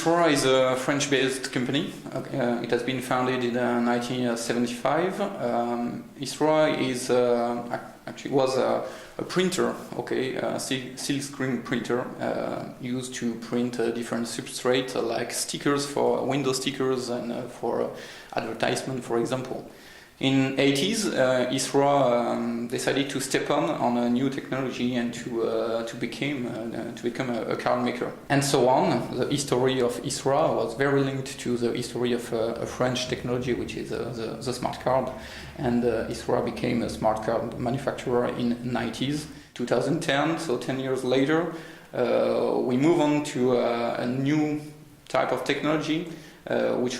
Isra is a French-based company. It has been founded in 1975. Isra is actually was a printer, a silk screen printer used to print different substrates like stickers for window stickers and for advertisement, for example. In 80s, Isra decided to step on a new technology and to become a card maker. And so on. The history of Isra was very linked to the history of a French technology, which is the smart card. And Isra became a smart card manufacturer in 90s. 2010, so 10 years later, we move on to a new type of technology, which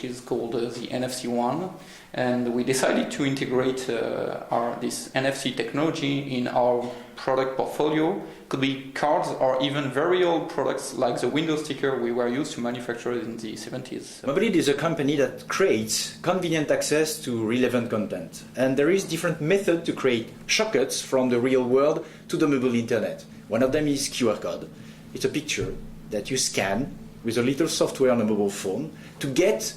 is called the NFC one, and we decided to integrate this NFC technology in our product portfolio. Could be cards or even very old products like the window sticker we were used to manufacture in the 70s. Mobilead is a company that creates convenient access to relevant content, and there is different methods to create shortcuts from the real world to the mobile internet. One of them is QR code. It's a picture that you scan with a little software on a mobile phone to get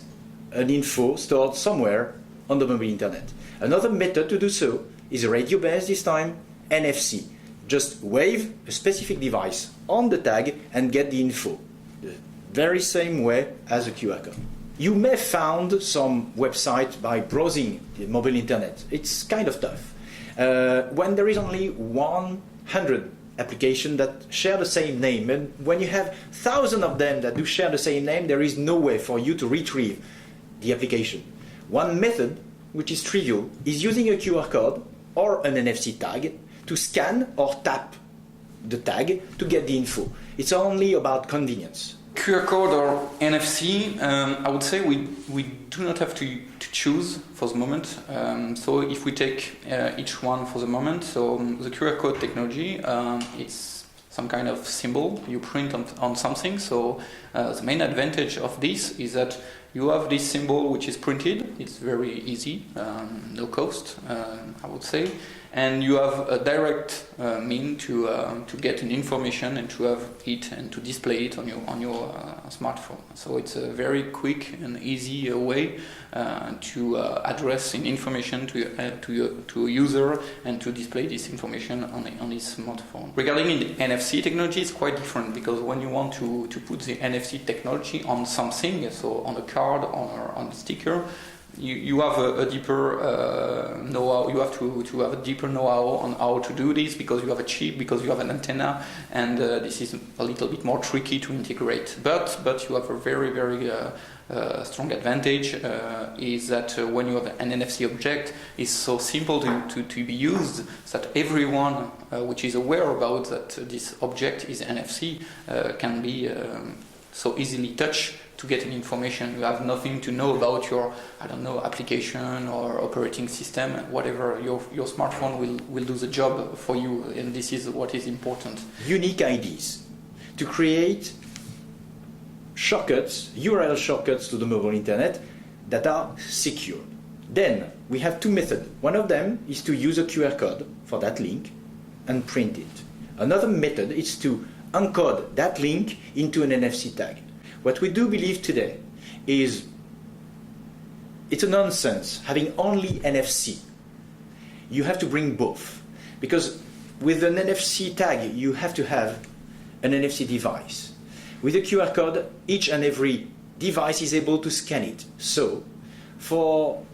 an info stored somewhere on the mobile internet. Another method to do so is radio-based, this time NFC. Just wave a specific device on the tag and get the info. The very same way as a QR code. You may found some website by browsing the mobile internet. It's kind of tough. When there is only 100 applications that share the same name, and when you have thousands of them that do share the same name, there is no way for you to retrieve the application. One method, which is trivial, is using a QR code or an NFC tag to scan or tap the tag to get the info. It's only about convenience. QR code or NFC, I would say we do not have to choose for the moment. So if we take each one for the moment, so the QR code technology, it's some kind of symbol you print on something. So the main advantage of this is that you have this symbol which is printed. It's very easy, no cost, I would say. And you have a direct mean to get an information and to have it and to display it on your smartphone. So it's a very quick and easy way to address information to a user and to display this information on his smartphone. Regarding the NFC technology, it's quite different, because when you want to put the NFC technology on something, so on a card or on a sticker, you have a deeper know-how. You have to have a deeper know-how on how to do this, because you have a chip, because you have an antenna, and this is a little bit more tricky to integrate. But you have a very strong advantage is that when you have an NFC object, it's so simple to be used that everyone which is aware about that this object is NFC can be so easily touched to get information. You have nothing to know about your, application or operating system. Whatever, your smartphone will do the job for you, and this is what is important. Unique IDs to create shortcuts, URL shortcuts to the mobile internet that are secure. Then we have two methods. One of them is to use a QR code for that link and print it. Another method is to encode that link into an NFC tag. What we do believe today is it's a nonsense having only NFC. You have to bring both, because with an NFC tag you have to have an NFC device. With a QR code, each and every device is able to scan it. So for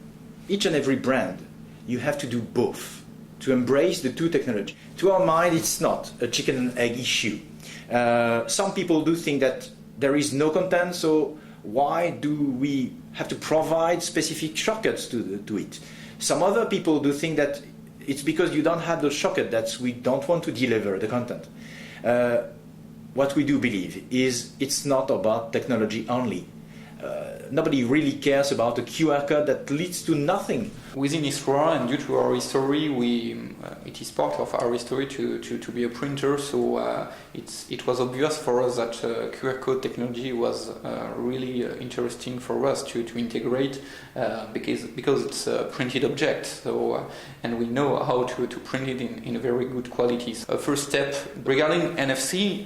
each and every brand you have to do both, to embrace the two technologies. To our mind, it's not a chicken and egg issue. Some people do think that there is no content, so why do we have to provide specific shortcuts to it? Some other people do think that it's because you don't have the shortcut that we don't want to deliver the content. What we do believe is it's not about technology only. Nobody really cares about a QR code that leads to nothing. Within Isra, and due to our history, it is part of our history to be a printer, so it was obvious for us that QR code technology was really interesting for us to integrate, because it's a printed object, so and we know how to print it in a very good quality. So, first step regarding NFC,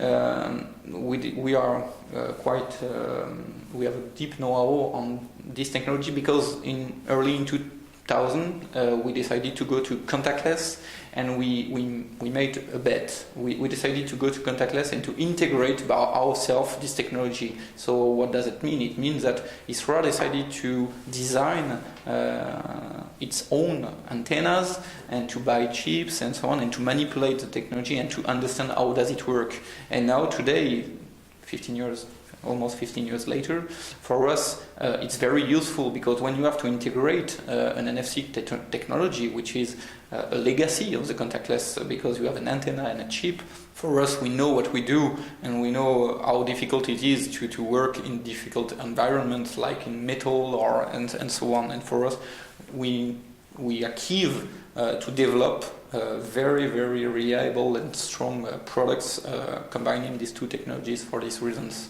we are we have a deep know-how on this technology because early in 2000 we decided to go to contactless, and we made a bet. We decided to go to contactless and to integrate by ourselves this technology. So what does it mean? It means that Isra decided to design its own antennas and to buy chips and so on, and to manipulate the technology and to understand how does it work. And now today, almost 15 years later, for us it's very useful, because when you have to integrate an NFC technology, which is a legacy of the contactless, because you have an antenna and a chip, for us we know what we do, and we know how difficult it is to work in difficult environments like in metal and so on. And for us, we achieve to develop very, very reliable and strong products combining these two technologies for these reasons.